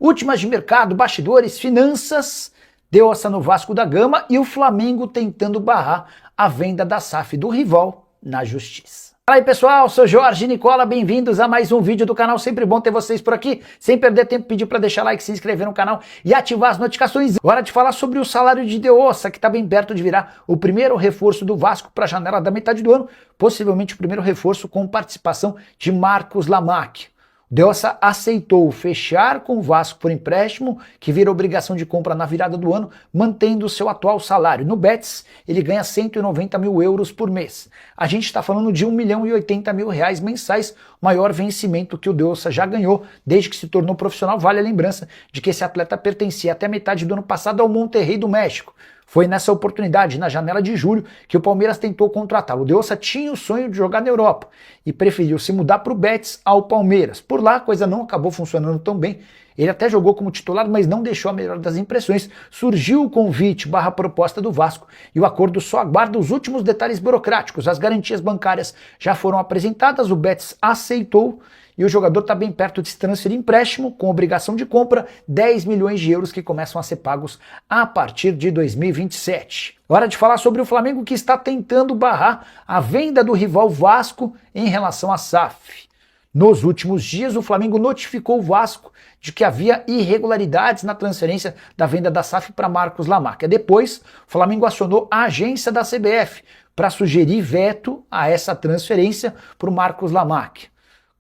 Últimas de mercado, bastidores, finanças, Deossa no Vasco da Gama e o Flamengo tentando barrar a venda da SAF do rival na justiça. Fala aí pessoal, sou Jorge Nicola, bem-vindos a mais um vídeo do canal, sempre bom ter vocês por aqui, sem perder tempo pedir para deixar like, se inscrever no canal e ativar as notificações. Hora de falar sobre o salário de Deossa, que está bem perto de virar o primeiro reforço do Vasco para a janela da metade do ano, possivelmente o primeiro reforço com participação de Marcos Lamacchia. Deossa aceitou fechar com o Vasco por empréstimo, que vira obrigação de compra na virada do ano, mantendo o seu atual salário. No Betis, ele ganha 190 mil euros por mês. A gente está falando de 1 milhão e 80 mil reais mensais, maior vencimento que o Deossa já ganhou desde que se tornou profissional. Vale a lembrança de que esse atleta pertencia até metade do ano passado ao Monterrey do México. Foi nessa oportunidade, na janela de julho, que o Palmeiras tentou contratá-lo. O Deossa tinha o sonho de jogar na Europa e preferiu se mudar para o Betis ao Palmeiras. Por lá a coisa não acabou funcionando tão bem. Ele até jogou como titular, mas não deixou a melhor das impressões. Surgiu o convite / proposta do Vasco e o acordo só aguarda os últimos detalhes burocráticos. As garantias bancárias já foram apresentadas, o Betis aceitou e o jogador está bem perto de se transferir empréstimo com obrigação de compra, 10 milhões de euros que começam a ser pagos a partir de 2027. Hora de falar sobre o Flamengo, que está tentando barrar a venda do rival Vasco em relação à SAF. Nos últimos dias, o Flamengo notificou o Vasco de que havia irregularidades na transferência da venda da SAF para Marcos Lamacchia. Depois, o Flamengo acionou a agência da CBF para sugerir veto a essa transferência para o Marcos Lamacchia.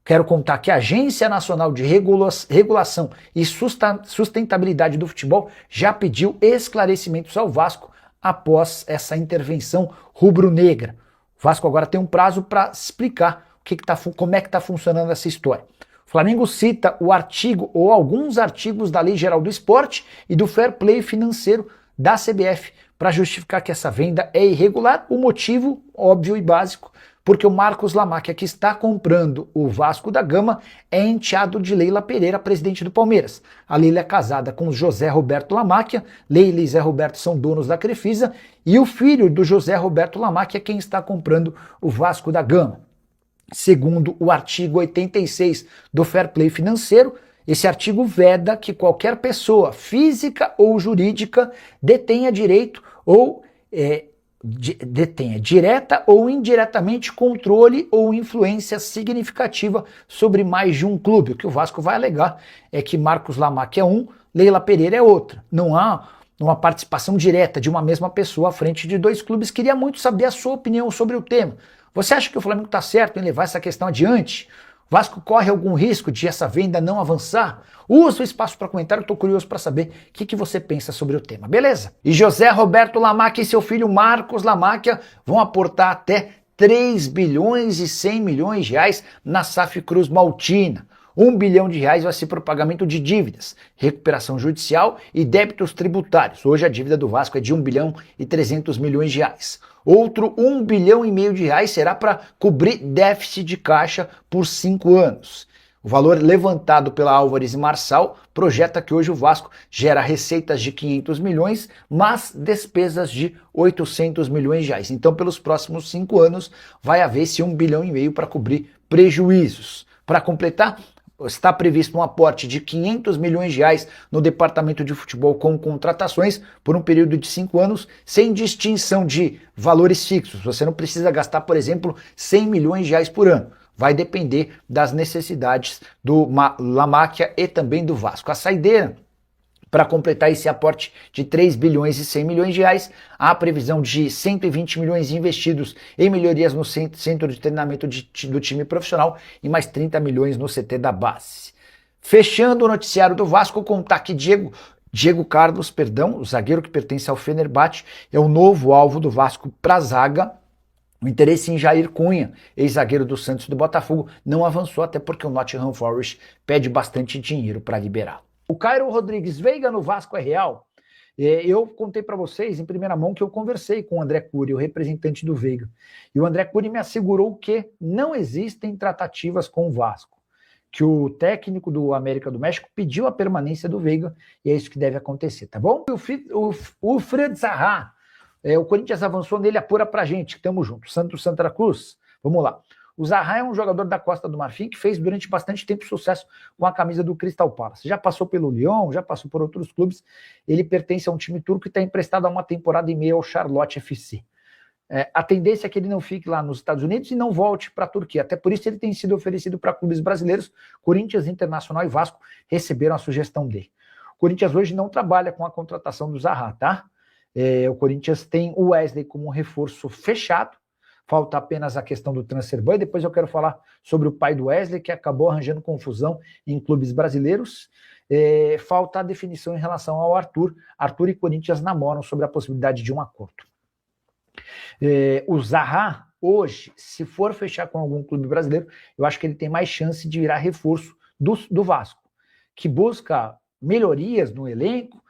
Quero contar que a Agência Nacional de Regulação e Sustentabilidade do Futebol já pediu esclarecimentos ao Vasco após essa intervenção rubro-negra. O Vasco agora tem um prazo para explicar como é que está funcionando essa história. O Flamengo cita o artigo ou alguns artigos da Lei Geral do Esporte e do Fair Play financeiro da CBF para justificar que essa venda é irregular. O motivo, óbvio e básico, porque o Marcos Lamacchia, que está comprando o Vasco da Gama, é enteado de Leila Pereira, presidente do Palmeiras. A Leila é casada com José Roberto Lamacchia, Leila e Zé Roberto são donos da Crefisa, e o filho do José Roberto Lamacchia é quem está comprando o Vasco da Gama. Segundo o artigo 86 do Fair Play financeiro, esse artigo veda que qualquer pessoa, física ou jurídica, detenha direito ou detenha direta ou indiretamente controle ou influência significativa sobre mais de um clube. O que o Vasco vai alegar é que Marcos Lamacchia é um, Leila Pereira é outra. Não há uma participação direta de uma mesma pessoa à frente de dois clubes. Queria muito saber a sua opinião sobre o tema. Você acha que o Flamengo está certo em levar essa questão adiante? O Vasco corre algum risco de essa venda não avançar? Usa o espaço para comentário, estou curioso para saber o que você pensa sobre o tema, beleza? E José Roberto Lamacchia e seu filho Marcos Lamacchia vão aportar até 3 bilhões e 100 milhões de reais na SAF Cruz Maltina. 1 bilhão de reais vai ser para o pagamento de dívidas, recuperação judicial e débitos tributários. Hoje a dívida do Vasco é de 1 bilhão e 300 milhões de reais. Outro 1 bilhão e meio de reais será para cobrir déficit de caixa por 5 anos. O valor levantado pela Álvares e Marçal projeta que hoje o Vasco gera receitas de 500 milhões, mas despesas de 800 milhões de reais. Então, pelos próximos 5 anos, vai haver esse 1 bilhão e meio para cobrir prejuízos. Para completar, está previsto um aporte de 500 milhões de reais no departamento de futebol com contratações por um período de 5 anos, sem distinção de valores fixos. Você não precisa gastar, por exemplo, 100 milhões de reais por ano. Vai depender das necessidades do Lamacchia e também do Vasco. A saideira, para completar esse aporte de 3 bilhões e 100 milhões de reais, há a previsão de 120 milhões investidos em melhorias no centro de treinamento do time profissional e mais 30 milhões no CT da base. Fechando o noticiário do Vasco, contar que Diego Carlos, o zagueiro que pertence ao Fenerbahçe, é o novo alvo do Vasco para a zaga. O interesse em Jair Cunha, ex-zagueiro do Santos e do Botafogo, não avançou, até porque o Nottingham Forest pede bastante dinheiro para liberá-lo. O Cairo Rodrigues Veiga no Vasco é real? Eu contei para vocês em primeira mão que eu conversei com o André Cury, o representante do Veiga. E o André Cury me assegurou que não existem tratativas com o Vasco. Que o técnico do América do México pediu a permanência do Veiga e é isso que deve acontecer, tá bom? O Fred Zaha, o Corinthians avançou nele, apura pra gente, tamo junto. Santos Santa Cruz, vamos lá. O Zaha é um jogador da Costa do Marfim que fez durante bastante tempo sucesso com a camisa do Crystal Palace. Já passou pelo Lyon, já passou por outros clubes. Ele pertence a um time turco e está emprestado há uma temporada e meia ao Charlotte FC. A tendência é que ele não fique lá nos Estados Unidos e não volte para a Turquia. Até por isso ele tem sido oferecido para clubes brasileiros. Corinthians, Internacional e Vasco receberam a sugestão dele. O Corinthians hoje não trabalha com a contratação do Zaha, tá? O Corinthians tem o Wesley como um reforço fechado. Falta apenas a questão do transfer ban. Depois eu quero falar sobre o pai do Wesley, que acabou arranjando confusão em clubes brasileiros. Falta a definição em relação ao Arthur. Arthur e Corinthians namoram sobre a possibilidade de um acordo. O Zaha, hoje, se for fechar com algum clube brasileiro, eu acho que ele tem mais chance de virar reforço do Vasco, que busca melhorias no elenco.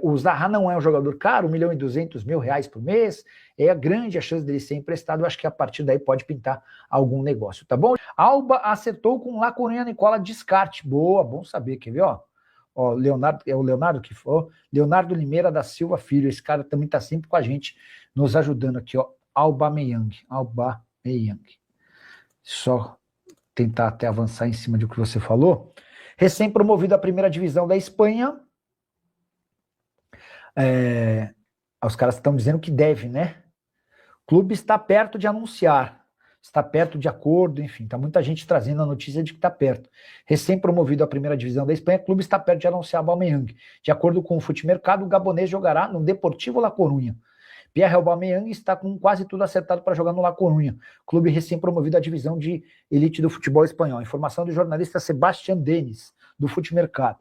O Zaha não é um jogador caro, 1.200.000 reais por mês, é grande a chance dele ser emprestado. Eu acho que a partir daí pode pintar algum negócio, tá bom? Alba acertou com La Coruña Nicola Descarte. Boa, bom saber, quer ver, ó? Leonardo, é o Leonardo que for, Leonardo Limeira da Silva Filho, esse cara também tá sempre com a gente, nos ajudando aqui, ó, Aubameyang. Só tentar até avançar em cima do que você falou. Recém-promovido à primeira divisão da Espanha, os caras estão dizendo que deve, né? O clube está perto de anunciar, está perto de acordo, enfim, tá muita gente trazendo a notícia de que está perto. Recém-promovido à primeira divisão da Espanha, o clube está perto de anunciar Aubameyang. De acordo com o Futimercado, o gabonês jogará no Deportivo La Coruña. Pierre Aubameyang está com quase tudo acertado para jogar no La Coruña, clube recém-promovido à divisão de elite do futebol espanhol. Informação do jornalista Sebastián Denis, do Futimercado.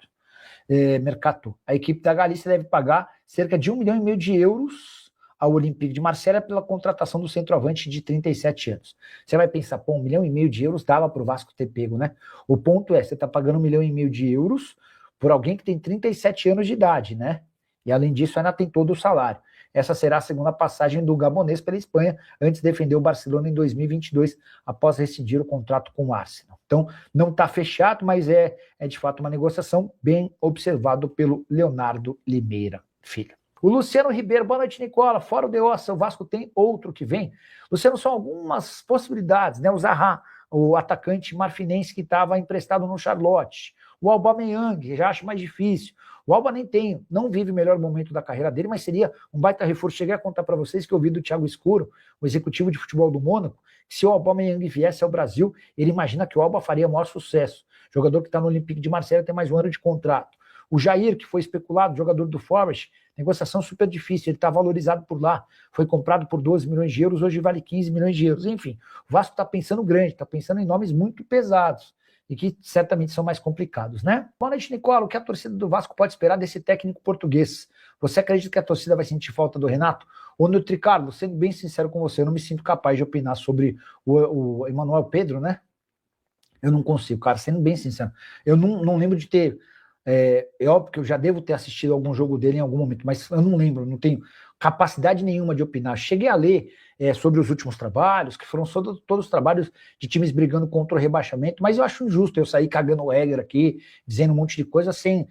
Mercato. A equipe da Galícia deve pagar cerca de 1,5 milhão de euros ao Olympique de Marselha pela contratação do centroavante de 37 anos. Você vai pensar, 1,5 milhão de euros dava para o Vasco ter pego, né? O ponto é, você está pagando 1,5 milhão de euros por alguém que tem 37 anos de idade, né? E além disso ainda tem todo o salário. Essa será a segunda passagem do gabonês pela Espanha, antes de defender o Barcelona em 2022, após rescindir o contrato com o Arsenal. Então, não está fechado, mas é de fato uma negociação, bem observado pelo Leonardo Limeira Filho. O Luciano Ribeiro, boa noite, Nicola. Fora o Deossa, o Vasco tem outro que vem? Luciano, são algumas possibilidades, né? O Zaha, o atacante marfinense que estava emprestado no Charlotte. O Aubameyang, já acho mais difícil. O Alba não vive o melhor momento da carreira dele, mas seria um baita reforço. Cheguei a contar para vocês que eu ouvi do Thiago Escuro, o executivo de futebol do Mônaco, que se o Aubameyang viesse ao Brasil, ele imagina que o Alba faria maior sucesso. Jogador que está no Olympique de Marselha tem mais um ano de contrato. O Jair, que foi especulado, jogador do Forest, negociação super difícil, ele está valorizado por lá, foi comprado por 12 milhões de euros, hoje vale 15 milhões de euros. Enfim, o Vasco está pensando grande, está pensando em nomes muito pesados e que certamente são mais complicados, né? Boa noite, Nicola. O que a torcida do Vasco pode esperar desse técnico português? Você acredita que a torcida vai sentir falta do Renato? Ô, Nutri Carlos, sendo bem sincero com você, eu não me sinto capaz de opinar sobre o Emanuel Pedro, né? Eu não consigo, cara, sendo bem sincero. Eu não lembro de ter... É óbvio que eu já devo ter assistido algum jogo dele em algum momento, mas eu não lembro, não tenho capacidade nenhuma de opinar. Cheguei a ler sobre os últimos trabalhos, que foram todos os trabalhos de times brigando contra o rebaixamento, mas eu acho injusto eu sair cagando o Egger aqui, dizendo um monte de coisa sem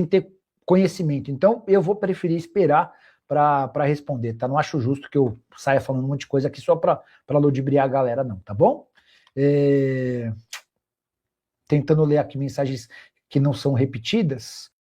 ter conhecimento. Então eu vou preferir esperar para responder, tá? Não acho justo que eu saia falando um monte de coisa aqui só para ludibriar a galera, não, tá bom? Tentando ler aqui mensagens que não são repetidas.